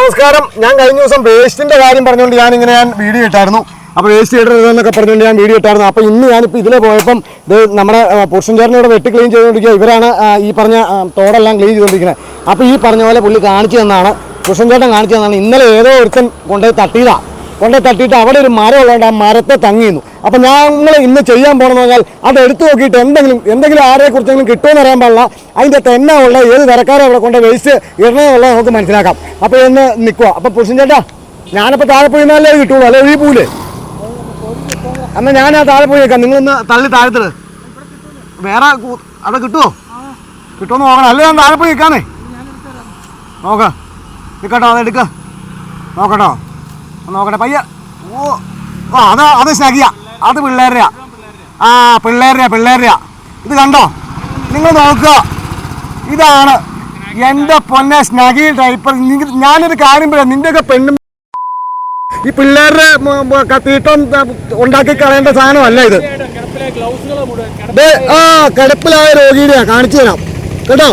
നമസ്കാരം. ഞാൻ കഴിഞ്ഞ ദിവസം വേസ്റ്റിന്റെ കാര്യം പറഞ്ഞുകൊണ്ട് ഞാൻ വീഡിയോ ഇട്ടായിരുന്നു. അപ്പോൾ വേസ്റ്റ് ഇടരുതെന്നൊക്കെ പറഞ്ഞുകൊണ്ട് ഞാൻ വീഡിയോ ഇട്ടായിരുന്നു. അപ്പോൾ ഇന്ന് ഞാനിപ്പോൾ ഇതിലെ പോയപ്പം ഇത് നമ്മുടെ പുരുഷൻ ചേട്ടനോട് വെട്ടി ക്ലീൻ ചെയ്തുകൊണ്ടിരിക്കുക. ഇവരാണ് ഈ പറഞ്ഞ തോടെല്ലാം ക്ലീൻ ചെയ്തുകൊണ്ടിരിക്കുന്നത്. അപ്പോൾ ഈ പറഞ്ഞ പോലെ പുള്ളി കാണിച്ചു തന്നാണ്, പുരുഷൻ ചേട്ടൻ കാണിച്ചു തന്നാണ്. ഇന്നലെ ഏതോ ഒരുത്തൻ കൊണ്ടുപോയി തട്ടിയിട്ട് അവിടെ ഒരു മരം ഉള്ളതുകൊണ്ട് ആ മരത്തെ തങ്ങിയിരുന്നു. അപ്പോൾ ഞങ്ങൾ ഇന്ന് ചെയ്യാൻ പോകണമെന്ന് പറഞ്ഞാൽ അത് എടുത്തു നോക്കിയിട്ട് എന്തെങ്കിലും ആരെക്കുറിച്ചെങ്കിലും കിട്ടുമെന്ന് അറിയാൻ പാടില്ല. അതിൻ്റെ തന്നെ ഉള്ള ഏത് തരക്കാരെ അവിടെ കൊണ്ട് വേസ്റ്റ് ഇടണമെന്നുള്ളത് നമുക്ക് മനസ്സിലാക്കാം. അപ്പോൾ എന്ന് നിൽക്കുക. അപ്പോൾ പുരുഷൻ ചേട്ടാ, ഞാനിപ്പോൾ താഴെ പോയി എന്നാലേ കിട്ടുള്ളൂ, അല്ലെ ഈ പൂല് എന്നാൽ ഞാൻ ആ താഴെ പോയി വെക്കാം. നിങ്ങളൊന്ന് തള്ളി താഴത്തിട്. വേറെ അവിടെ കിട്ടുമെന്ന് നോക്കണം. അല്ലേ ഞാൻ താഴെ പോയി വെക്കാന്നേ. നോക്കാം നിൽക്കട്ടോ, അതെടുക്ക നോക്കട്ടോ, നോക്കട്ടെ പയ്യ. അത് സ്നഗിയ, അത് പിള്ളേരെയാ. പിള്ളേരെയാ. ഇത് കണ്ടോ നിങ്ങൾ നോക്കുക, ഇതാണ് എൻ്റെ പൊന്നെ സ്നഗി ഡൈപ്പർ. ഞാനൊരു കാര്യം പറയാം, നിൻ്റെയൊക്കെ പെണ്ണും ഈ പിള്ളേരുടെ തീട്ടം ഉണ്ടാക്കി കളയേണ്ട സാധനമല്ല ഇത്. കിടപ്പിലായ രോഗിയുടെയാ, കാണിച്ചു തരാം കേട്ടോ.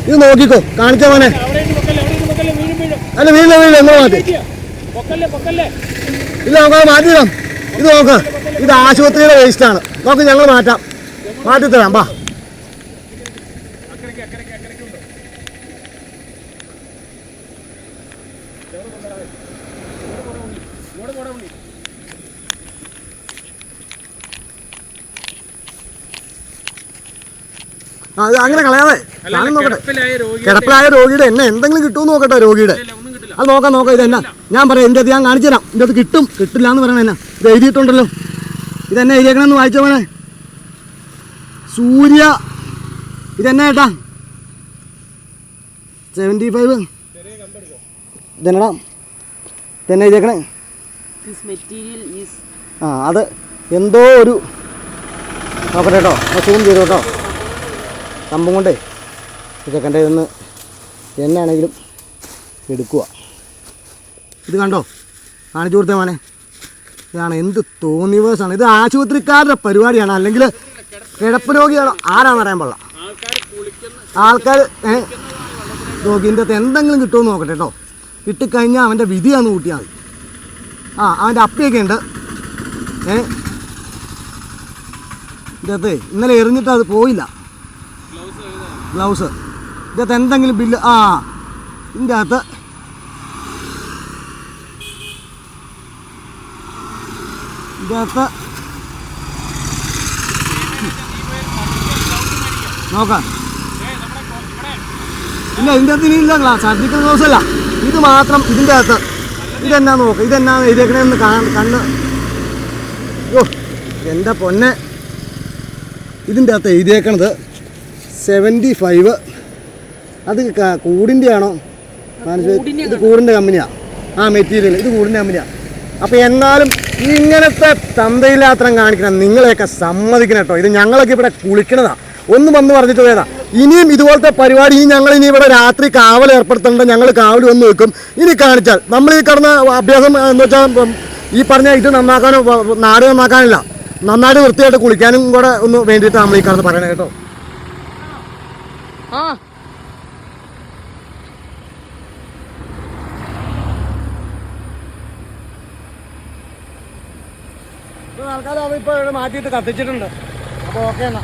ഇത് നോക്കിക്കോ, കാണിച്ച മോനെ. അല്ല വീട്ടിലെ എങ്ങനെ മാറ്റി ഇല്ല, നമുക്ക് മാറ്റിത്തരാം. ഇത് നോക്ക്, ഇത് ആശുപത്രിയുടെ വേസ്റ്റാണ്. നോക്ക്, ഞങ്ങൾ മാറ്റിത്തരാം. വാ, അത് അങ്ങനെ കളയാതെ ഞാനും നോക്കട്ടെ. കിടപ്പിലായ രോഗിയുടെ എന്നെ എന്തെങ്കിലും കിട്ടുമെന്ന് നോക്കട്ടെ. രോഗിയുടെ അത് നോക്കാം. ഇത് എന്നാ ഞാൻ പറയാം, എൻ്റെ അത് ഞാൻ കാണിച്ചു തരാം. എൻ്റെ അത് കിട്ടില്ല എന്ന് പറയണ എന്നാ ഇത് എഴുതിയിട്ടുണ്ടല്ലോ. ഇതെന്നെ എഴുതിയേക്കണമെന്ന് വായിച്ചോ മോനെ. സൂര്യ ഇതെന്നാ ഏട്ടാ 75 ഇതെന്നടാ, ഇതെന്നെ എഴുതിയേക്കണേ. അത് എന്തോ ഒരു നോക്കട്ടെ കേട്ടോ, സൂം ചെയ്തു കേട്ടോ. കമ്പം കൊണ്ടേ ഇതൊക്കെ ഒന്ന് എന്നാണെങ്കിലും എടുക്കുക. ഇത് കണ്ടോ, കാണിച്ചു കൊടുത്തേ മോനെ. ഇതാണ് എന്ത് തോന്നിവേഴ്സാണ് ഇത്. ആശുപത്രിക്കാരുടെ പരിപാടിയാണ്, അല്ലെങ്കിൽ കിടപ്പ് രോഗിയാണോ ആരാന്ന് അറിയാൻ പാടില്ല. ആൾക്കാർ രോഗീൻ്റെ അകത്ത് എന്തെങ്കിലും കിട്ടുമെന്ന് നോക്കട്ടെ കേട്ടോ. കിട്ടിക്കഴിഞ്ഞാൽ അവൻ്റെ വിധിയാന്ന് കൂട്ടിയാൽ മതി. അവൻ്റെ അപ്പിയൊക്കെ ഉണ്ട്. ഇതിനകത്ത് ഇന്നലെ എറിഞ്ഞിട്ട് അത് പോയില്ല. ഗ്ലൗസ് ഇതിനകത്ത് എന്തെങ്കിലും ബില്ല് ഇതിൻ്റെ അകത്ത് നോക്കാം. ഇല്ല, ഇതിൻ്റെ അകത്ത് ഇനിയില്ല സർജിക്കൽ ഗ്ലൗസ് അല്ല, ഇത് മാത്രം. ഇതിൻ്റെ അകത്ത് ഇതെന്നാ നോക്കാം, ഇതെന്നാ എഴുതിയേക്കണേന്ന് കണ്ണ്. എൻ്റെ പൊന്നെ, ഇതിൻ്റെ അകത്ത് എഴുതിയേക്കണത് 75. അത് കൂടിൻ്റെ ആണോ? ഇത് കൂടിൻ്റെ കമ്പനിയാണ്. മെറ്റീരിയൽ ഇത് കൂടിൻ്റെ കമ്പനിയാണ്. അപ്പോൾ എന്നാലും ഇങ്ങനത്തെ തന്തയില്ലാത്തരം കാണിക്കണം, നിങ്ങളെയൊക്കെ സമ്മതിക്കണം കേട്ടോ. ഇത് ഞങ്ങളൊക്കെ ഇവിടെ കുളിക്കണതാണ്, ഒന്നും വന്ന് പറഞ്ഞിട്ട് പോയതാ. ഇനിയും ഇതുപോലത്തെ പരിപാടി ഞങ്ങളിനി ഇവിടെ രാത്രി കാവൽ ഏർപ്പെടുത്തേണ്ട, ഞങ്ങൾ കാവൽ വന്ന് വെക്കും. ഇനി കാണിച്ചാൽ നമ്മൾ ഈ കടന്ന അഭ്യാസം എന്ന് വെച്ചാൽ ഈ പറഞ്ഞ ഇത് നന്നാക്കാനോ നാട് നന്നാക്കാനില്ല, നന്നായിട്ട് വൃത്തിയായിട്ട് കുളിക്കാനും കൂടെ ഒന്ന് വേണ്ടിയിട്ട് നമ്മൾ ഈ കടന്ന് പറയണേ കേട്ടോ. ആൾക്കാർ അതിപ്പോൾ മാറ്റിയിട്ട് കത്തിച്ചിട്ടുണ്ട്. അപ്പോൾ ഓക്കെ എന്നാ.